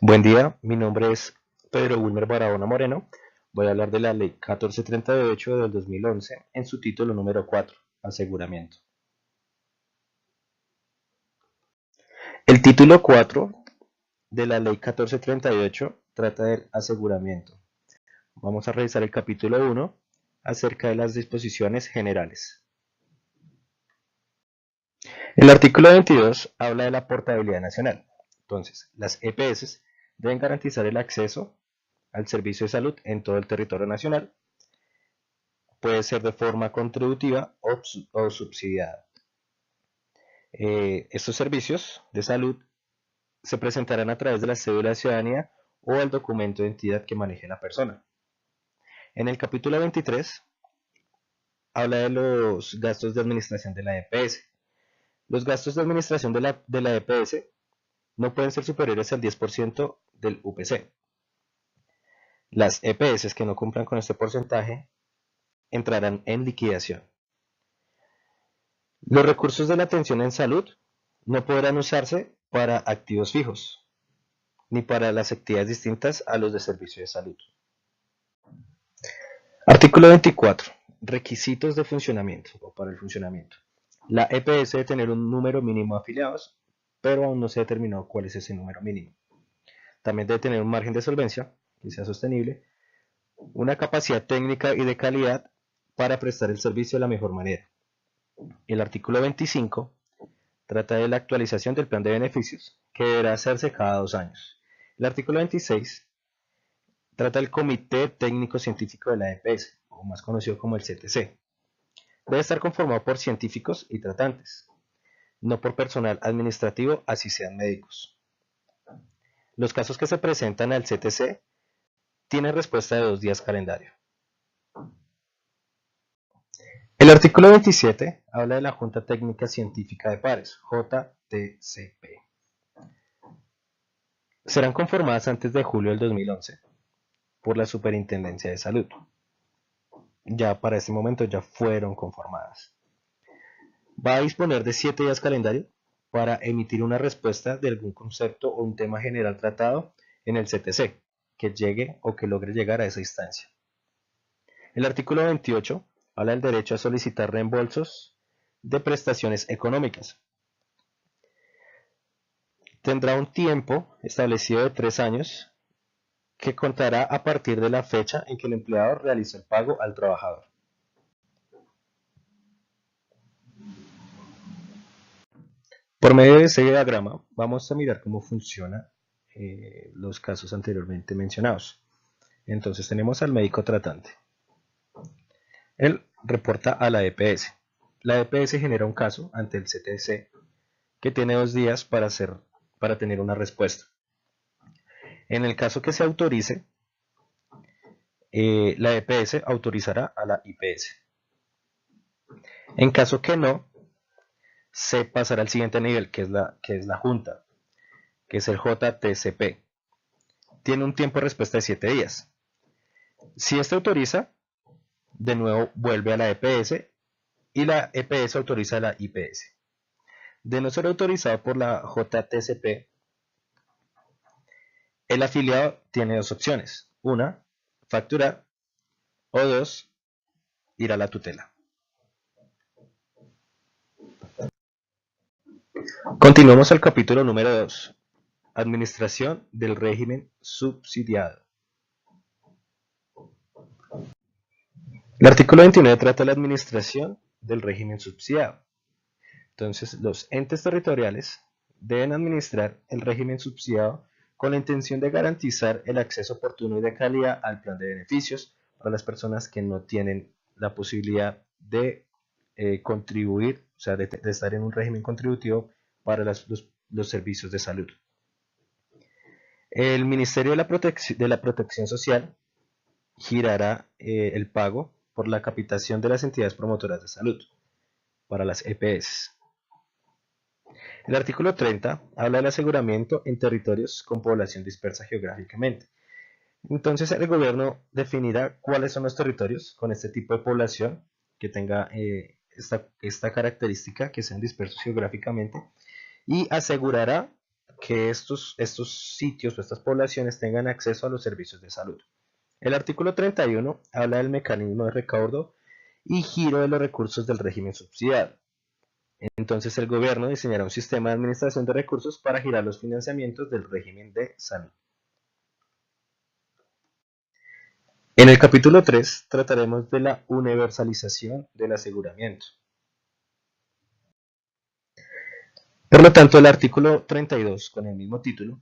Buen día, mi nombre es Pedro Wilmer Barahona Moreno. Voy a hablar de la Ley 1438 del 2011 en su título número 4, Aseguramiento. El título 4 de la Ley 1438 trata del aseguramiento. Vamos a revisar el capítulo 1 acerca de las disposiciones generales. El artículo 22 habla de la portabilidad nacional. Entonces, las EPS deben garantizar el acceso al servicio de salud en todo el territorio nacional. Puede ser de forma contributiva o subsidiada. Estos servicios de salud se presentarán a través de la cédula de ciudadanía o el documento de identidad que maneje la persona. En el capítulo 23 habla de los gastos de administración de la EPS. Los gastos de administración de la EPS no pueden ser superiores al 10% del UPC. Las EPS que no cumplan con este porcentaje entrarán en liquidación. Los recursos de la atención en salud no podrán usarse para activos fijos, ni para las actividades distintas a los de servicio de salud. Artículo 24. Requisitos de funcionamiento o para el funcionamiento. La EPS debe tener un número mínimo de afiliados, pero aún no se ha determinado cuál es ese número mínimo. También debe tener un margen de solvencia que sea sostenible, una capacidad técnica y de calidad para prestar el servicio de la mejor manera. El artículo 25 trata de la actualización del plan de beneficios, que deberá hacerse cada 2 años. El artículo 26 trata del Comité Técnico Científico de la EPS, o más conocido como el CTC. Debe estar conformado por científicos y tratantes, no por personal administrativo, así sean médicos. Los casos que se presentan al CTC tienen respuesta de 2 días calendario. El artículo 27 habla de la Junta Técnica Científica de Pares, JTCP. Serán conformadas antes de julio del 2011 por la Superintendencia de Salud. Ya para este momento ya fueron conformadas. Va a disponer de 7 días calendario para emitir una respuesta de algún concepto o un tema general tratado en el CTC, que llegue o que logre llegar a esa instancia. El artículo 28 habla del derecho a solicitar reembolsos de prestaciones económicas. Tendrá un tiempo establecido de 3 años que contará a partir de la fecha en que el empleador realizó el pago al trabajador. Por medio de ese diagrama vamos a mirar cómo funcionan los casos anteriormente mencionados. Entonces tenemos al médico tratante. Él reporta a la EPS. La EPS genera un caso ante el CTC que tiene 2 días para tener una respuesta. En el caso que se autorice, la EPS autorizará a la IPS. En caso que no, se pasará al siguiente nivel, que es la Junta, que es el JTCP. Tiene un tiempo de respuesta de 7 días. Si este autoriza, de nuevo vuelve a la EPS y la EPS autoriza a la IPS. De no ser autorizado por la JTCP, el afiliado tiene 2 opciones. Una, facturar, o 2, ir a la tutela. Continuamos al capítulo número 2. Administración del régimen subsidiado. El artículo 29 trata de la administración del régimen subsidiado. Entonces, los entes territoriales deben administrar el régimen subsidiado con la intención de garantizar el acceso oportuno y de calidad al plan de beneficios para las personas que no tienen la posibilidad de contribuir, o sea, de estar en un régimen contributivo para los servicios de salud. El Ministerio de la Protección Social girará el pago por la capitación de las entidades promotoras de salud para las EPS. El artículo 30 habla del aseguramiento en territorios con población dispersa geográficamente. Entonces el gobierno definirá cuáles son los territorios con este tipo de población que tenga esta característica, que sean dispersos geográficamente, y asegurará que estos sitios o estas poblaciones tengan acceso a los servicios de salud. El artículo 31 habla del mecanismo de recaudo y giro de los recursos del régimen subsidiado. Entonces el gobierno diseñará un sistema de administración de recursos para girar los financiamientos del régimen de salud. En el capítulo 3 trataremos de la universalización del aseguramiento. Por lo tanto, el artículo 32, con el mismo título,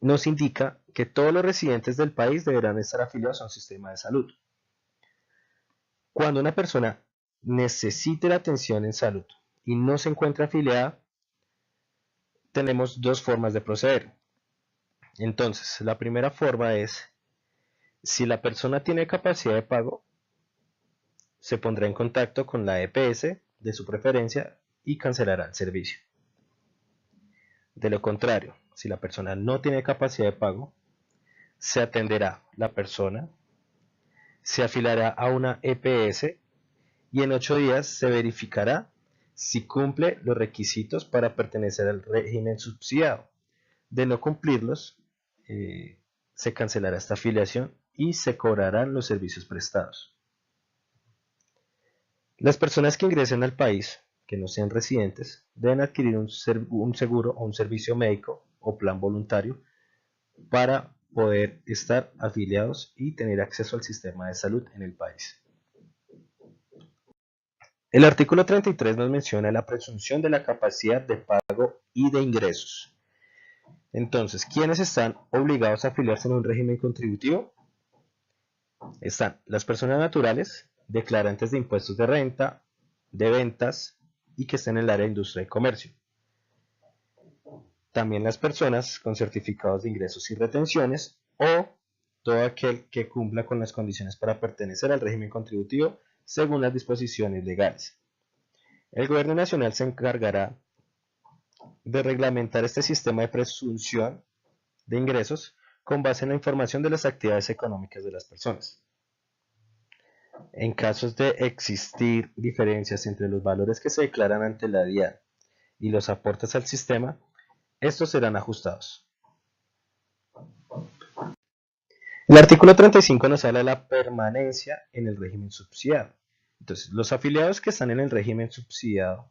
nos indica que todos los residentes del país deberán estar afiliados a un sistema de salud. Cuando una persona necesite la atención en salud y no se encuentra afiliada, tenemos dos formas de proceder. Entonces, la primera forma es, si la persona tiene capacidad de pago, se pondrá en contacto con la EPS de su preferencia y cancelará el servicio. De lo contrario, si la persona no tiene capacidad de pago, se atenderá la persona, se afiliará a una EPS y en 8 días se verificará si cumple los requisitos para pertenecer al régimen subsidiado. De no cumplirlos, se cancelará esta afiliación y se cobrarán los servicios prestados. Las personas que ingresen al país, que no sean residentes, deben adquirir un seguro o un servicio médico o plan voluntario para poder estar afiliados y tener acceso al sistema de salud en el país. El artículo 33 nos menciona la presunción de la capacidad de pago y de ingresos. Entonces, ¿quiénes están obligados a afiliarse en un régimen contributivo? Están las personas naturales, declarantes de impuestos de renta, de ventas y que estén en el área de industria y comercio. También las personas con certificados de ingresos y retenciones o todo aquel que cumpla con las condiciones para pertenecer al régimen contributivo según las disposiciones legales. El Gobierno Nacional se encargará de reglamentar este sistema de presunción de ingresos con base en la información de las actividades económicas de las personas. En casos de existir diferencias entre los valores que se declaran ante la DIAN y los aportes al sistema, estos serán ajustados. El artículo 35 nos habla de la permanencia en el régimen subsidiado. Entonces, los afiliados que están en el régimen subsidiado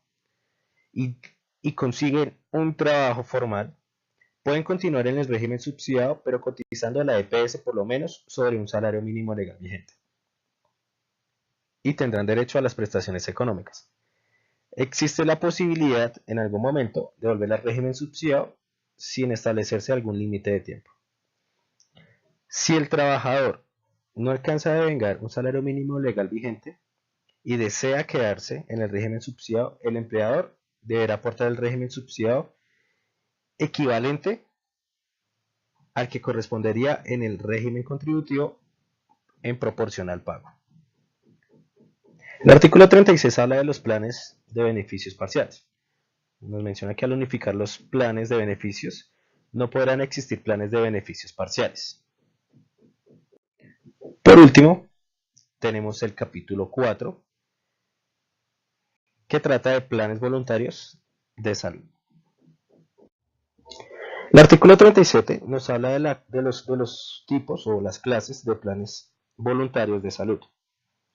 y consiguen un trabajo formal, pueden continuar en el régimen subsidiado, pero cotizando a la EPS por lo menos sobre un salario mínimo legal vigente. Y tendrán derecho a las prestaciones económicas. Existe la posibilidad en algún momento de volver al régimen subsidiado sin establecerse algún límite de tiempo. Si el trabajador no alcanza a devengar un salario mínimo legal vigente y desea quedarse en el régimen subsidiado, el empleador deberá aportar el régimen subsidiado equivalente al que correspondería en el régimen contributivo en proporción al pago. El artículo 36 habla de los planes de beneficios parciales. Nos menciona que al unificar los planes de beneficios no podrán existir planes de beneficios parciales. Por último, tenemos el capítulo 4 que trata de planes voluntarios de salud. El artículo 37 nos habla de los tipos o las clases de planes voluntarios de salud,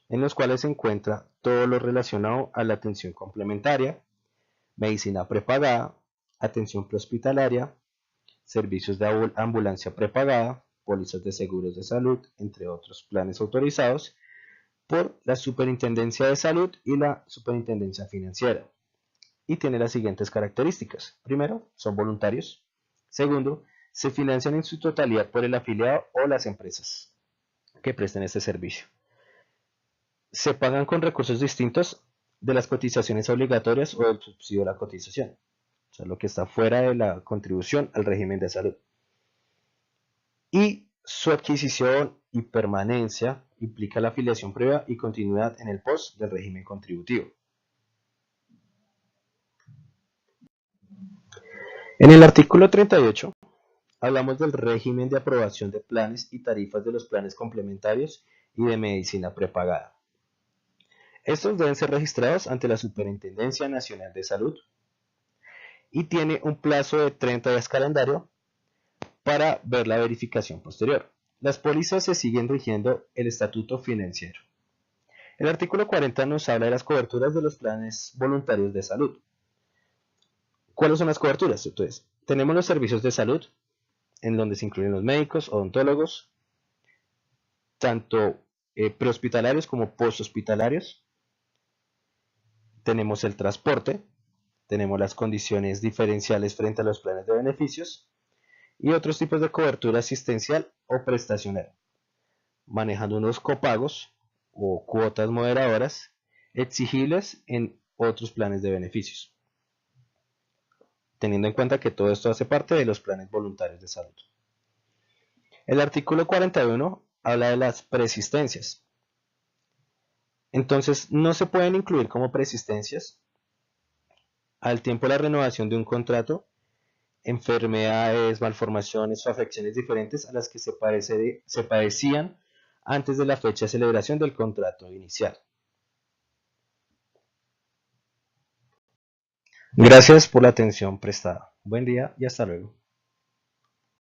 en los cuales se encuentra todo lo relacionado a la atención complementaria, medicina prepagada, atención prehospitalaria, servicios de ambulancia prepagada, pólizas de seguros de salud, entre otros planes autorizados por la Superintendencia de Salud y la Superintendencia Financiera. Y tiene las siguientes características. Primero, son voluntarios. Segundo, se financian en su totalidad por el afiliado o las empresas que presten este servicio. Se pagan con recursos distintos de las cotizaciones obligatorias o del subsidio de la cotización, o sea, lo que está fuera de la contribución al régimen de salud. Y su adquisición y permanencia implica la afiliación previa y continuidad en el post del régimen contributivo. En el artículo 38 hablamos del régimen de aprobación de planes y tarifas de los planes complementarios y de medicina prepagada. Estos deben ser registrados ante la Superintendencia Nacional de Salud y tiene un plazo de 30 días calendario para ver la verificación posterior. Las pólizas se siguen rigiendo el estatuto financiero. El artículo 40 nos habla de las coberturas de los planes voluntarios de salud. ¿Cuáles son las coberturas? Entonces, tenemos los servicios de salud, en donde se incluyen los médicos, odontólogos, tanto prehospitalarios como posthospitalarios. Tenemos el transporte, tenemos las condiciones diferenciales frente a los planes de beneficios y otros tipos de cobertura asistencial o prestacional, manejando unos copagos o cuotas moderadoras exigibles en otros planes de beneficios, teniendo en cuenta que todo esto hace parte de los planes voluntarios de salud. El artículo 41 habla de las preexistencias. Entonces, no se pueden incluir como preexistencias al tiempo de la renovación de un contrato enfermedades, malformaciones o afecciones diferentes a las que se padecían antes de la fecha de celebración del contrato inicial. Gracias por la atención prestada. Buen día y hasta luego.